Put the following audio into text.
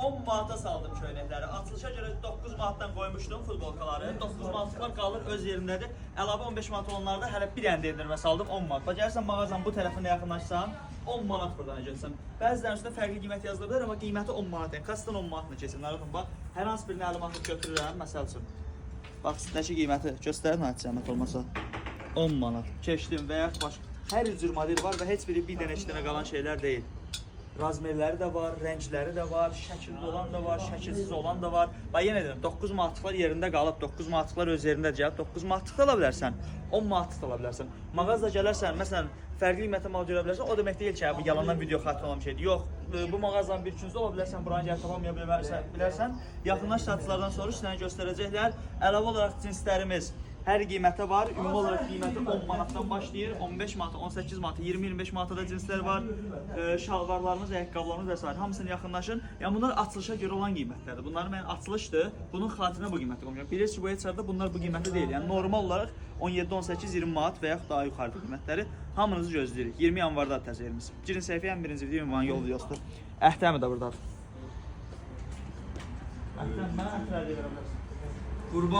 10 manata saldım köynəkləri. Açılışa görə 9 manatdan qoymuşdum futbolkaları. 9 manatlar qalır öz yerindədir. Əlavə 15 manat olanlarda hələ bir dənə endirmə saldım 10 manat. Bax gəlsən mağazanın bu tərəfinə yaxınlaşsan 10 manat buradan gəlsən. Bəzilərinin üstündə fərqli qiymət yazılır bilər, amma qiyməti 10 manat. Yəni kassadan 10 manatla keçsin. Narahatım bax. Hər hansı birini əlimə atıb götürürəm məsəl üçün. Bax üstündəki qiyməti göstərin hadisə olmasa 10 manat. Keçdim və ya başqa hər cür model var və heç biri bir dənə iki dənə qalan şeylər deyil. Razmerləri də var, rəngləri də var, şəkilli olan da var, şəkilsiz olan da var. Bax yenə deyirəm, 9 manatlıqlar yerində qalıb, 9 manatlıqlar öz yerində gəlib. 9 manatlıq da ala bilərsən, 10 manatlıq da ala bilərsən. Mağazada gələrsən, məsələn, fərqli qiymətə mal görə bilərsən, o demək deyil ki, bu yalandan video xatırlanan olan şeydir. Yox, bu mağazanın bir üçüncüsü ola bilərsən, buranı gəlib tapamaya bilərsən. Yaxınlaş satıcılardan soruş, sənə göstərəcəklər. Əlavə olaraq cinslərimiz hər qiymətə var. Ümumi olaraq qiyməti 10 manatdan başlayır. 15 manata, 18 manata, 20-25 manata da cinslər var. Şalvarlarımız, ayaqqabılarımız və s. hamısını yaxınlaşın. Yəni bunlar açılışa görə olan qiymətlərdir. Bunları mən açılışdır. Bunun xatirinə bu qiymətə qoyacağam. Bilirsiniz bu HSR-da bunlar bu qiymətdə deyil. Yəni normal olaraq 17, 18, 20 manat və yaxud daha yuxarıda qiymətləri hamınızı gözləyirik. 20 yanvarda təzə yerimiz. Girin səhifəyə ən birinci video ünvanı yol videosudur. Əhtəmi də burdadır. Əhtəm mənə əhtəri verə bilərsən.